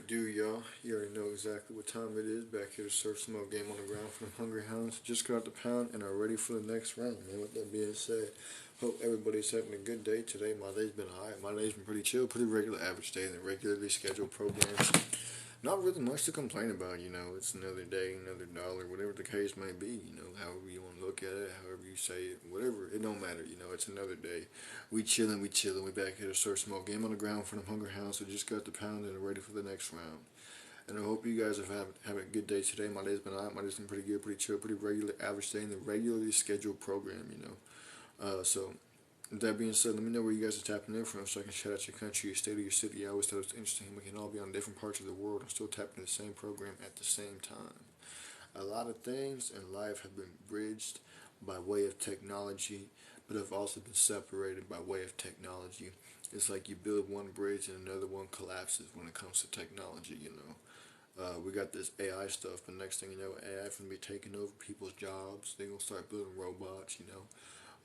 it do, y'all? You already know exactly what time it is. Back here to serve some more game on the ground for them hungry hounds. Just got out the pound and are ready for the next round, man. With that being said, hope everybody's having a good day today. My day's been alright. My day's been pretty chill, pretty regular average day, and the regularly scheduled programs. Not really much to complain about, you know. It's another day, another dollar, whatever the case may be, you know, however you want to look at it, however you say it, whatever. It don't matter, you know, it's another day. We chillin', we chillin'. We back here to start small game on the ground for them hungry hounds who just got the pound and are ready for the next round. And I hope you guys have having a good day today. My day's been alright. My day's been pretty good, pretty chill, pretty regular average day in the regularly scheduled program, you know. So with that being said, let me know where you guys are tapping in from so I can shout out your country, your state, or your city. I always thought it was interesting. We can all be on different parts of the world and still tap into the same program at the same time. A lot of things in life have been bridged by way of technology, but have also been separated by way of technology. It's like you build one bridge and another one collapses when it comes to technology, you know. We got this AI stuff, but next thing you know, AI is going to be taking over people's jobs. They're going to start building robots, you know.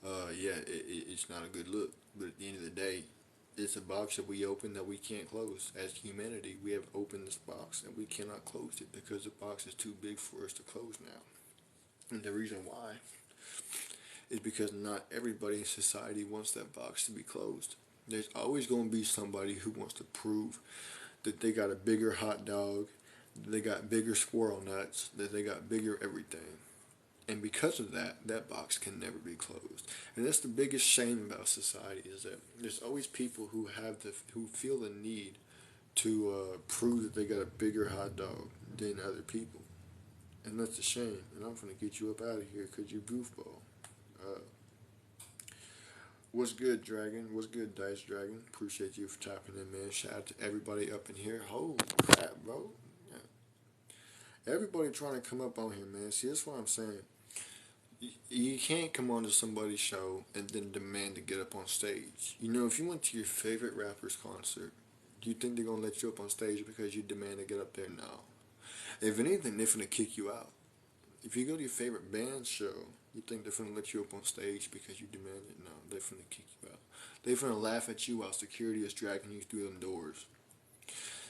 It's not a good look. But at the end of the day, it's a box that we open that we can't close. As humanity, we have opened this box and we cannot close it because the box is too big for us to close now. And the reason why is because not everybody in society wants that box to be closed. There's always going to be somebody who wants to prove that they got a bigger hot dog, that they got bigger squirrel nuts, that they got bigger everything. And because of that, that box can never be closed. And that's the biggest shame about society is that there's always people who feel the need to prove that they got a bigger hot dog than other people. And that's a shame. And I'm gonna get you up out of here because you goofball. Uh, what's good, Dragon? What's good, Dice Dragon? Appreciate you for tapping in, man. Shout out to everybody up in here. Holy crap, bro. Yeah. Everybody trying to come up on here, man. See, that's what I'm saying. You can't come onto somebody's show and then demand to get up on stage. You know, if you went to your favorite rapper's concert, do you think they're gonna let you up on stage because you demand to get up there? No. If anything, they're gonna kick you out. If you go to your favorite band show, you think they're gonna let you up on stage because you demand it? No, they're gonna kick you out. They're gonna laugh at you while security is dragging you through them doors.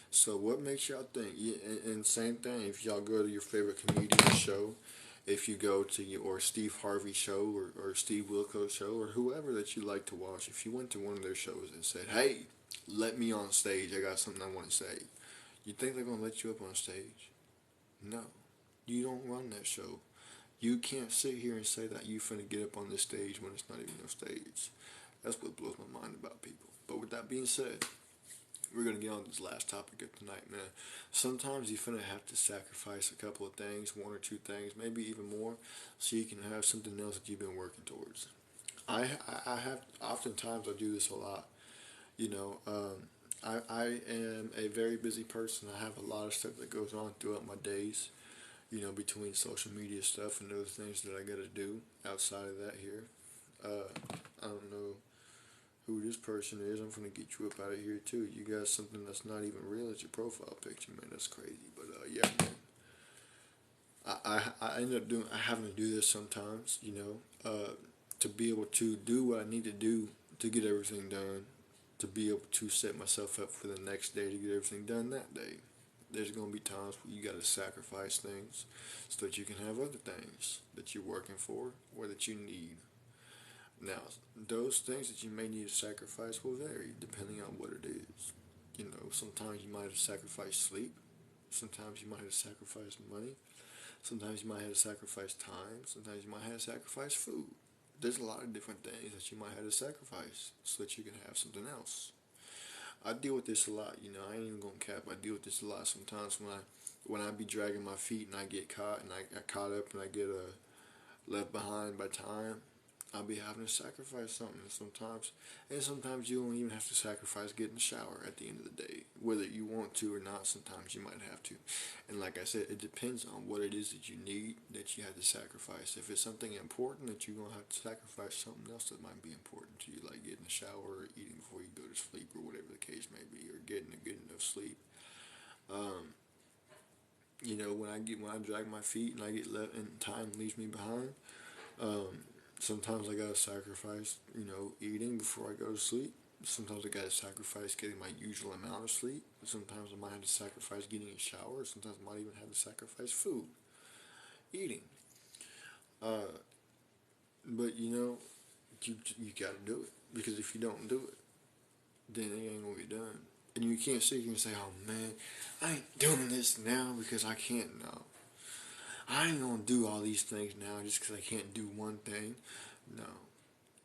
So what makes y'all think? Yeah, and same thing. If y'all go to your favorite comedian show, if you go to or Steve Harvey show or Steve Wilkos show or whoever that you like to watch, if you went to one of their shows and said, "Hey, let me on stage. I got something I want to say," you think they're gonna let you up on stage? No, you don't run that show. You can't sit here and say that you finna get up on this stage when it's not even your stage. That's what blows my mind about people. But with that being said, we're gonna get on this last topic of tonight, man. Sometimes you finna have to sacrifice a couple of things, one or two things, maybe even more, so you can have something else that you've been working towards. I have oftentimes I do this a lot. You know, I am a very busy person. I have a lot of stuff that goes on throughout my days. You know, between social media stuff and other things that I gotta do outside of that here. I don't know who this person is. I'm gonna get you up out of here too. You got something that's not even real as your profile picture, man. That's crazy. But yeah, man. I end up doing. I having to do this sometimes, you know, to be able to do what I need to do to get everything done, to be able to set myself up for the next day to get everything done that day. There's gonna be times where you gotta sacrifice things so that you can have other things that you're working for or that you need. Now, those things that you may need to sacrifice will vary depending on what it is. You know, sometimes you might have to sacrifice sleep. Sometimes you might have to sacrifice money. Sometimes you might have to sacrifice time. Sometimes you might have to sacrifice food. There's a lot of different things that you might have to sacrifice so that you can have something else. I deal with this a lot, you know, I ain't even gonna cap. I deal with this a lot sometimes when I be dragging my feet and I get caught and I got caught up and I get left behind by time. I'll be having to sacrifice something sometimes. And sometimes you don't even have to sacrifice getting a shower at the end of the day. Whether you want to or not, sometimes you might have to. And like I said, it depends on what it is that you need that you have to sacrifice. If it's something important that you're going to have to sacrifice something else that might be important to you, like getting a shower or eating before you go to sleep or whatever the case may be, or getting a good enough sleep. Um, you know, when I drag my feet and I get left and time leaves me behind, um, sometimes I gotta sacrifice, you know, eating before I go to sleep. Sometimes I gotta sacrifice getting my usual amount of sleep. Sometimes I might have to sacrifice getting a shower. Sometimes I might even have to sacrifice food, eating. Uh, but you gotta do it because if you don't do it, then it ain't gonna be done. And you can't sit here and say, "Oh man, I ain't doing this now because I can't now. I ain't gonna do all these things now just because I can't do one thing." No,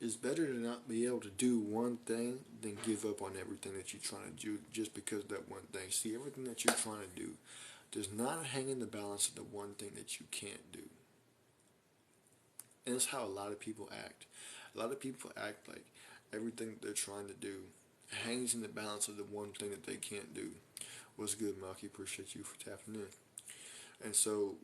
it's better to not be able to do one thing than give up on everything that you're trying to do just because of that one thing. See, everything that you're trying to do does not hang in the balance of the one thing that you can't do. And that's how a lot of people act. A lot of people act like everything that they're trying to do hangs in the balance of the one thing that they can't do. What's good, Malky? Appreciate you for tapping in. And so,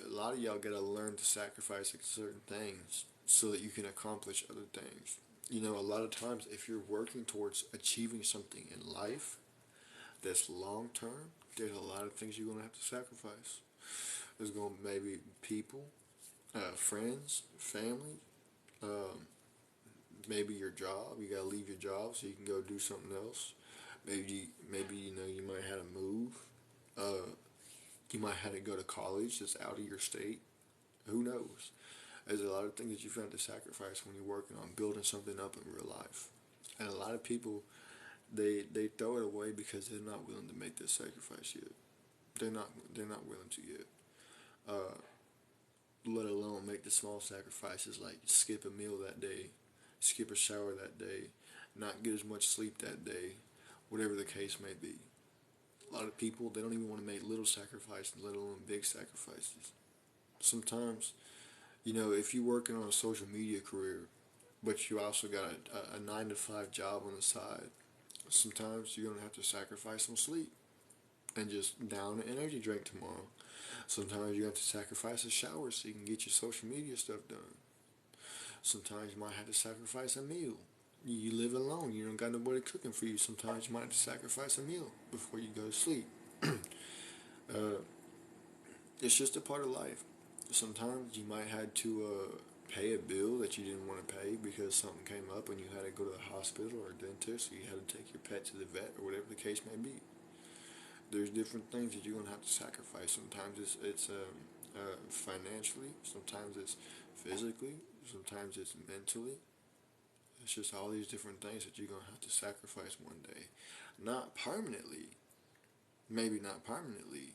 a lot of y'all gotta learn to sacrifice certain things so that you can accomplish other things. A lot of times, if you're working towards achieving something in life that's long term, there's a lot of things you're gonna have to sacrifice. There's gonna maybe people, friends, family, um, maybe your job. You gotta leave your job so you can go do something else. Maybe you might have to move. Uh, you might have to go to college that's out of your state. Who knows? There's a lot of things that you have to sacrifice when you're working on building something up in real life. And a lot of people they throw it away because they're not willing to make that sacrifice yet. They're not willing to yet. Uh, let alone make the small sacrifices like skip a meal that day, skip a shower that day, not get as much sleep that day, whatever the case may be. A lot of people, they don't even want to make little sacrifices, let alone big sacrifices. Sometimes, if you're working on a social media career, but you also got a 9 to 5 job on the side, sometimes you're going to have to sacrifice some sleep and just down an energy drink tomorrow. Sometimes you have to sacrifice a shower so you can get your social media stuff done. Sometimes you might have to sacrifice a meal. You live alone. You don't got nobody cooking for you. Sometimes you might have to sacrifice a meal before you go to sleep. uh, it's just a part of life. Sometimes you might have to pay a bill that you didn't want to pay because something came up and you had to go to the hospital or dentist, or you had to take your pet to the vet, or whatever the case may be. There's different things that you're gonna have to sacrifice. Sometimes it's financially, sometimes it's physically, sometimes it's mentally. It's just all these different things that you're gonna have to sacrifice one day. Not permanently, maybe not permanently,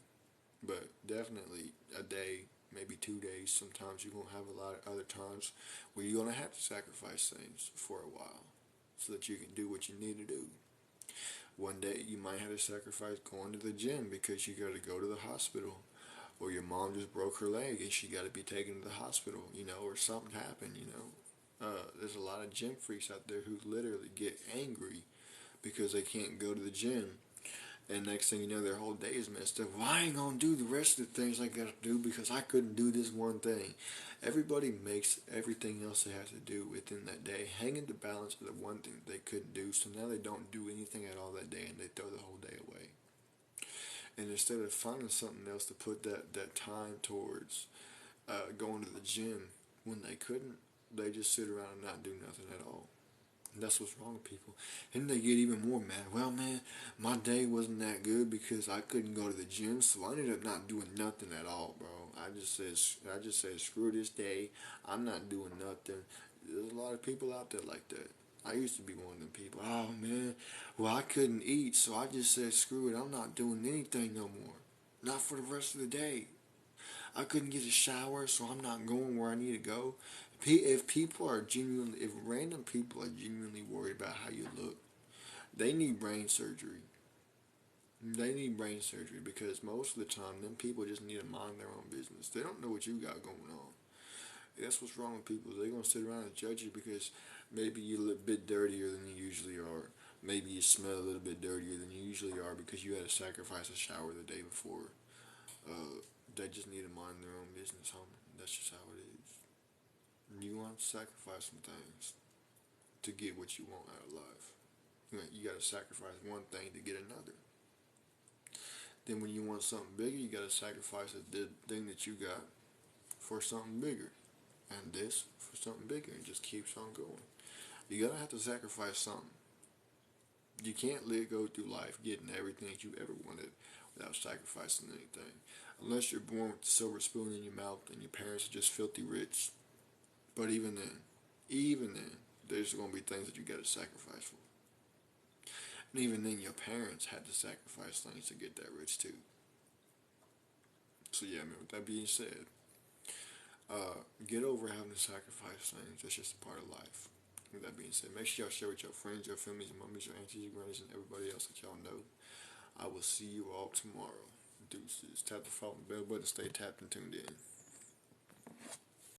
but definitely a day, maybe 2 days. Sometimes you're gonna have a lot of other times where you're gonna have to sacrifice things for a while so that you can do what you need to do. One day you might have to sacrifice going to the gym because you got to go to the hospital, or your mom just broke her leg and she got to be taken to the hospital, or something happened. There's a lot of gym freaks out there who literally get angry because they can't go to the gym, and next thing you know, their whole day is messed up. Well, I ain't gonna do the rest of the things I gotta do because I couldn't do this one thing. Everybody makes everything else they have to do within that day hang in the balance of the one thing they couldn't do. So now they don't do anything at all that day and they throw the whole day away. And instead of finding something else to put that time towards going to the gym when they couldn't, they just sit around and not do nothing at all. And that's what's wrong with people. And they get even more mad. Well, man, my day wasn't that good because I couldn't go to the gym, so I ended up not doing nothing at all, bro. I just said, screw this day. I'm not doing nothing. There's a lot of people out there like that. I used to be one of them people. Oh, man, well, I couldn't eat, so I just said, screw it. I'm not doing anything no more. Not for the rest of the day. I couldn't get a shower, so I'm not going where I need to go. If random people are genuinely worried about how you look, they need brain surgery. They need brain surgery because most of the time, them people just need to mind their own business. They don't know what you got going on. That's what's wrong with people. They're gonna sit around and judge you because maybe you look a bit dirtier than you usually are. Maybe you smell a little bit dirtier than you usually are because you had to sacrifice a shower the day before. They just need to mind their own business, homie. That's just how it is. You want to sacrifice some things to get what you want out of life. You got to sacrifice one thing to get another. Then when you want something bigger, you got to sacrifice the thing that you got for something bigger. And this for something bigger. It just keeps on going. You got to have to sacrifice something. You can't go through life getting everything that you ever wanted without sacrificing anything. Unless you're born with a silver spoon in your mouth and your parents are just filthy rich. But even then, there's going to be things that you got to sacrifice for. And even then, your parents had to sacrifice things to get that rich too. So yeah, man, with that being said, get over having to sacrifice things. That's just a part of life. With that being said, make sure y'all share with your friends, your families, your mummies, your aunties, your grannies, and everybody else that y'all know. I will see you all tomorrow. Deuces. Tap the follow bell button. Stay tapped and tuned in.